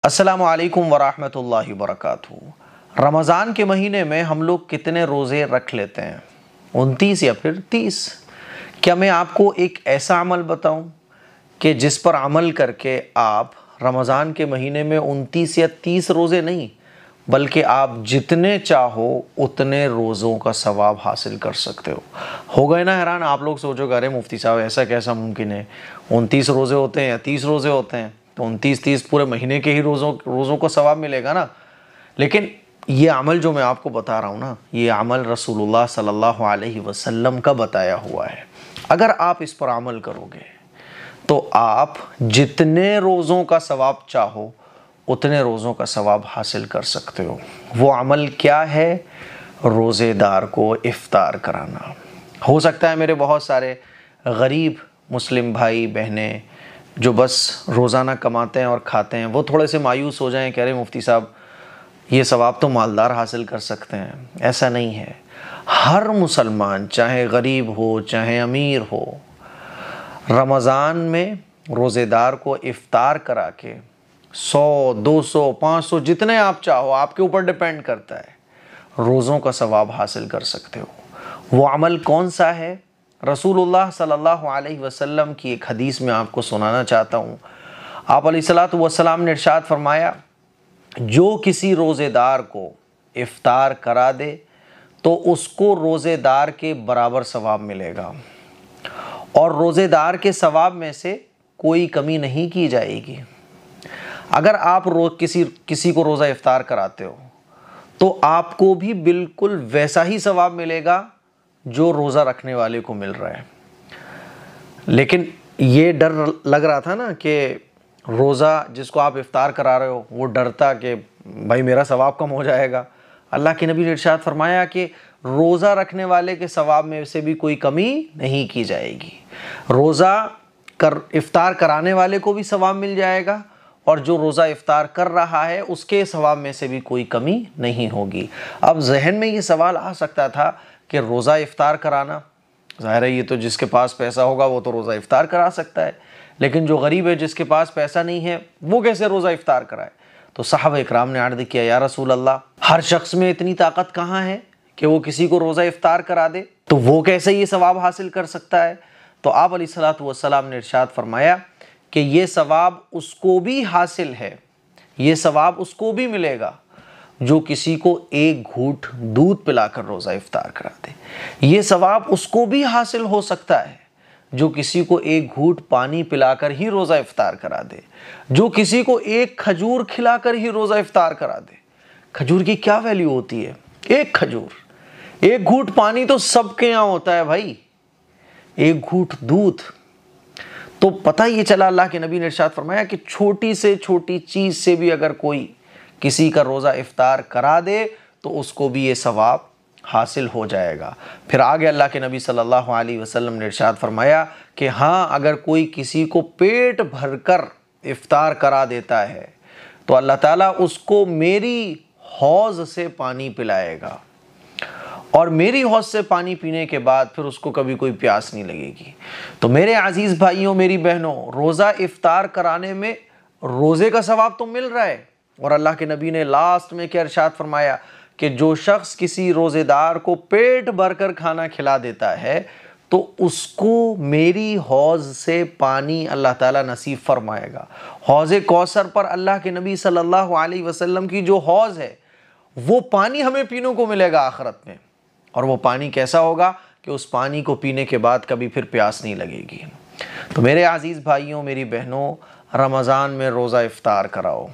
السلام علیکم ورحمۃ اللہ وبرکاتہ۔ رمضان کے مہینے میں ہم لوگ کتنے روزے رکھ لیتے ہیں؟ 29 یا پھر 30۔ کیا میں آپ کو ایک ایسا عمل بتاؤں کہ جس پر عمل کر کے آپ رمضان کے مہینے میں 29 یا 30 روزے نہیں بلکہ آپ جتنے چاہو اتنے روزوں کا ثواب حاصل کر سکتے ہو گئے نا حیران؟ آپ لوگ سوچو کہ ارے مفتی صاحب ایسا کیسا ممکن ہے؟ 29 روزے ہوتے ہیں یا 30 روزے ہوتے ہیں تو 29-30 پورے مہینے کے ہی روزوں کو ثواب ملے گا نا۔ لیکن یہ عمل جو میں آپ کو بتا رہا ہوں نا، یہ عمل رسول اللہ صلی اللہ علیہ وسلم کا بتایا ہوا ہے۔ اگر آپ اس پر عمل کرو گے تو آپ جتنے روزوں کا ثواب چاہو اتنے روزوں کا ثواب حاصل کر سکتے ہو۔ وہ عمل کیا ہے؟ روزے دار کو افطار کرانا۔ ہو سکتا ہے میرے بہت سارے غریب مسلم بھائی بہنیں جو بس روزانہ کماتے ہیں اور کھاتے ہیں وہ تھوڑے سے مایوس ہو جائیں کہ ارے مفتی صاحب یہ ثواب تو مالدار حاصل کر سکتے ہیں۔ ایسا نہیں ہے۔ ہر مسلمان چاہے غریب ہو چاہے امیر ہو، رمضان میں روزے دار کو افطار کرا کے 100 200 500 جتنے آپ چاہو، آپ کے اوپر ڈیپینڈ کرتا ہے، روزوں کا ثواب حاصل کر سکتے ہو۔ وہ عمل کون سا ہے؟ رسول اللہ صلی اللہ علیہ وسلم کی ایک حدیث میں آپ کو سنانا چاہتا ہوں۔ آپ علیہ الصلوۃ والسلام نے ارشاد فرمایا، جو کسی روزے دار کو افطار کرا دے تو اس کو روزے دار کے برابر ثواب ملے گا، اور روزے دار کے ثواب میں سے کوئی کمی نہیں کی جائے گی۔ اگر آپ کسی کو روزہ افطار کراتے ہو تو آپ کو بھی بالکل ویسا ہی ثواب ملے گا جو روزہ رکھنے والے کو مل رہا ہے۔ لیکن یہ ڈر لگ رہا تھا نا کہ روزہ جس کو آپ افطار کرا رہے ہو وہ ڈرتا کہ بھائی میرا ثواب کم ہو جائے گا۔ اللہ کے نبی نے ارشاد فرمایا کہ روزہ رکھنے والے کے ثواب میں سے بھی کوئی کمی نہیں کی جائے گی۔ روزہ افطار کرانے والے کو بھی ثواب مل جائے گا، اور جو روزہ افطار کر رہا ہے اس کے ثواب میں سے بھی کوئی کمی نہیں ہوگی۔ اب ذہن میں یہ سوال آ سکتا تھا کہ روزہ افطار کرانا، ظاہر ہے یہ تو جس کے پاس پیسہ ہوگا وہ تو روزہ افطار کرا سکتا ہے، لیکن جو غریب ہے جس کے پاس پیسہ نہیں ہے وہ کیسے روزہ افطار کرائے؟ تو صحابہ اکرام نے عرض کیا، یا رسول اللہ، ہر شخص میں اتنی طاقت کہاں ہے کہ وہ کسی کو روزہ افطار کرا دے؟ تو وہ کیسے یہ ثواب حاصل کر سکتا ہے؟ تو آپ علیہ الصلوۃ والسلام نے ارشاد فرمایا کہ یہ ثواب اس کو بھی حاصل ہے، یہ ثواب اس کو بھی ملے گا جو کسی کو ایک گھونٹ دودھ پلا کر روزہ افطار کرا دے۔ یہ ثواب اس کو بھی حاصل ہو سکتا ہے جو کسی کو ایک گھونٹ پانی پلا کر ہی روزہ افطار کرا دے، جو کسی کو ایک کھجور کھلا کر ہی روزہ افطار کرا دے۔ کھجور کی کیا ویلیو ہوتی ہے؟ ایک کھجور، ایک گھونٹ پانی تو سب کے یہاں ہوتا ہے بھائی، ایک گھونٹ دودھ۔ تو پتہ یہ چلا، اللہ کے نبی نے ارشاد فرمایا کہ چھوٹی سے چھوٹی چیز سے بھی اگر کوئی کسی کا روزہ افطار کرا دے تو اس کو بھی یہ ثواب حاصل ہو جائے گا۔ پھر آگے اللہ کے نبی صلی اللہ علیہ وسلم نے ارشاد فرمایا کہ ہاں، اگر کوئی کسی کو پیٹ بھر کر افطار کرا دیتا ہے تو اللہ تعالیٰ اس کو میری حوض سے پانی پلائے گا، اور میری حوض سے پانی پینے کے بعد پھر اس کو کبھی کوئی پیاس نہیں لگے گی۔ تو میرے عزیز بھائیوں، میری بہنوں، روزہ افطار کرانے میں روزے کا ثواب تو مل رہا ہے، اور اللہ کے نبی نے لاسٹ میں کیا ارشاد فرمایا کہ جو شخص کسی روزے دار کو پیٹ بھر کر کھانا کھلا دیتا ہے تو اس کو میری حوض سے پانی اللہ تعالیٰ نصیب فرمائے گا۔ حوض کوثر پر اللہ کے نبی صلی اللہ علیہ وسلم کی جو حوض ہے وہ پانی ہمیں پینے کو ملے گا آخرت میں، اور وہ پانی کیسا ہوگا کہ اس پانی کو پینے کے بعد کبھی پھر پیاس نہیں لگے گی۔ تو میرے عزیز بھائیوں، میری بہنوں، رمضان میں روزہ افطار کراؤ،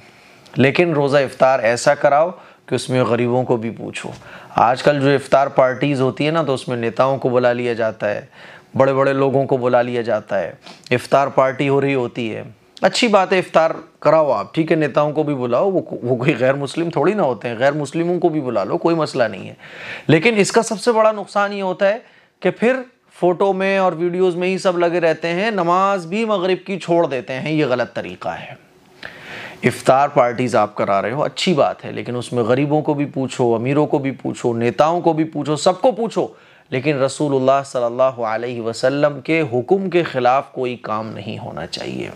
لیکن روزہ افطار ایسا کراؤ کہ اس میں غریبوں کو بھی پوچھو۔ آج کل جو افطار پارٹیز ہوتی ہے نا تو اس میں نیتاؤں کو بلا لیا جاتا ہے، بڑے بڑے لوگوں کو بلا لیا جاتا ہے، افطار پارٹی ہو رہی ہوتی ہے۔ اچھی بات ہے، افطار کراؤ آپ، ٹھیک ہے، نیتاؤں کو بھی بلاؤ، وہ کوئی غیر مسلم تھوڑی نہ ہوتے ہیں، غیر مسلموں کو بھی بلا لو، کوئی مسئلہ نہیں ہے۔ لیکن اس کا سب سے بڑا نقصان یہ ہوتا ہے کہ پھر فوٹو میں اور ویڈیوز میں ہی سب لگے رہتے ہیں، نماز بھی مغرب کی چھوڑ دیتے ہیں۔ یہ غلط طریقہ ہے۔ افطار پارٹیز آپ کرا رہے ہو، اچھی بات ہے، لیکن اس میں غریبوں کو بھی پوچھو، امیروں کو بھی پوچھو، نیتاؤں کو بھی پوچھو، سب کو پوچھو، لیکن رسول اللہ صلی اللہ علیہ وسلم کے حکم کے خلاف کوئی کام نہیں ہونا چاہیے۔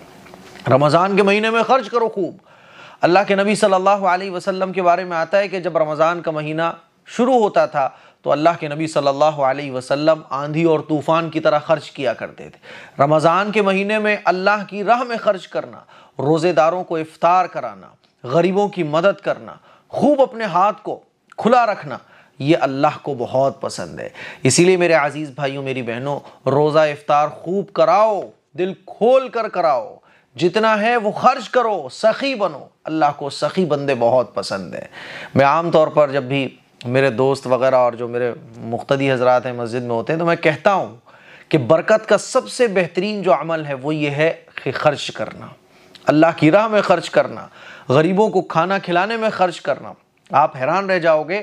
رمضان کے مہینے میں خرچ کرو خوب، اللہ کے نبی صلی اللہ علیہ وسلم کے بارے میں آتا ہے کہ جب رمضان کا مہینہ شروع ہوتا تھا تو اللہ کے نبی صلی اللہ علیہ وسلم آندھی اور طوفان کی طرح خرچ کیا کرتے تھے۔ رمضان کے مہینے میں اللہ کی راہ میں خرچ کرنا، روزے داروں کو افطار کرانا، غریبوں کی مدد کرنا، خوب اپنے ہاتھ کو کھلا رکھنا، یہ اللہ کو بہت پسند ہے۔ اسی لیے میرے عزیز بھائیوں، میری بہنوں، روزہ افطار خوب کراؤ، دل کھول کر کراؤ، جتنا ہے وہ خرچ کرو، سخی بنو۔ اللہ کو سخی بندے بہت پسند ہیں۔ میں عام طور پر جب بھی میرے دوست وغیرہ اور جو میرے مقتدی حضرات ہیں مسجد میں ہوتے ہیں تو میں کہتا ہوں کہ برکت کا سب سے بہترین جو عمل ہے وہ یہ ہے کہ خرچ کرنا، اللہ کی راہ میں خرچ کرنا، غریبوں کو کھانا کھلانے میں خرچ کرنا۔ آپ حیران رہ جاؤ گے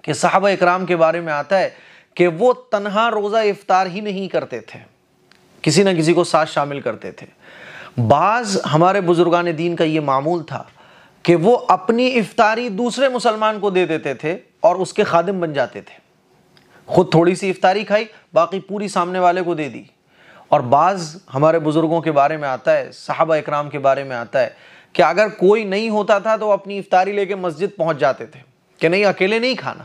کہ صحابہ اکرام کے بارے میں آتا ہے کہ وہ تنہا روزہ افطار ہی نہیں کرتے تھے، کسی نہ کسی کو ساتھ شامل کرتے تھے۔ بعض ہمارے بزرگان دین کا یہ معمول تھا کہ وہ اپنی افطاری دوسرے مسلمان کو دے دیتے تھے اور اس کے خادم بن جاتے تھے۔ خود تھوڑی سی افطاری کھائی، باقی پوری سامنے والے کو دے دی۔ اور بعض ہمارے بزرگوں کے بارے میں آتا ہے، صحابہ اکرام کے بارے میں آتا ہے کہ اگر کوئی نہیں ہوتا تھا تو اپنی افطاری لے کے مسجد پہنچ جاتے تھے کہ نہیں، اکیلے نہیں کھانا۔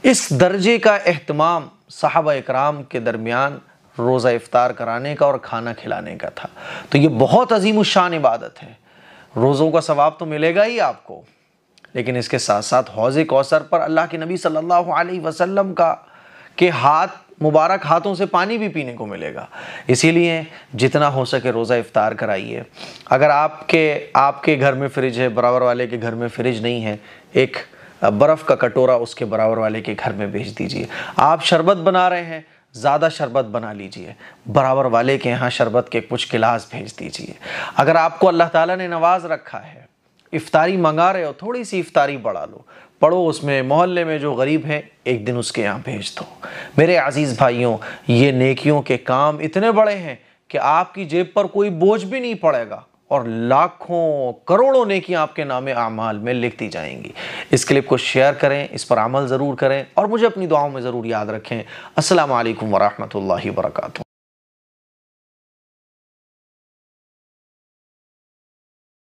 اس درجے کا اہتمام صحابہ اکرام کے درمیان روزہ افطار کرانے کا اور کھانا کھلانے کا تھا۔ تو یہ بہت عظیم الشان عبادت ہے۔ روزوں کا ثواب تو ملے گا ہی آپ کو، لیکن اس کے ساتھ ساتھ حوض کوثر پر اللہ کے نبی صلی اللہ علیہ وسلم کے ہاتھ مبارک ہاتھوں سے پانی بھی پینے کو ملے گا۔ اسی لیے جتنا ہو سکے روزہ افطار کرائیے۔ اگر آپ کے گھر میں فریج ہے، برابر والے کے گھر میں فریج نہیں ہے، ایک برف کا کٹورا اس کے برابر والے کے گھر میں بھیج دیجئے۔ آپ شربت بنا رہے ہیں، زیادہ شربت بنا لیجئے، برابر والے کے یہاں شربت کے کچھ گلاس بھیج دیجئے۔ اگر آپ کو اللہ تعالیٰ نے نواز رکھا ہے، افطاری منگا رہے ہو، تھوڑی سی افطاری بڑھا لو، پڑوس میں، محلے میں جو غریب ہیں، ایک دن اس کے یہاں بھیج دو۔ میرے عزیز بھائیوں، یہ نیکیوں کے کام اتنے بڑے ہیں کہ آپ کی جیب پر کوئی بوجھ بھی نہیں پڑے گا اور لاکھوں کروڑوں نیکیاں آپ کے نام اعمال میں لکھ دی جائیں گی۔ اس کلپ کو شیئر کریں، اس پر عمل ضرور کریں اور مجھے اپنی دعاؤں میں ضرور یاد رکھیں۔ السلام علیکم ورحمۃ اللہ وبرکاتہ۔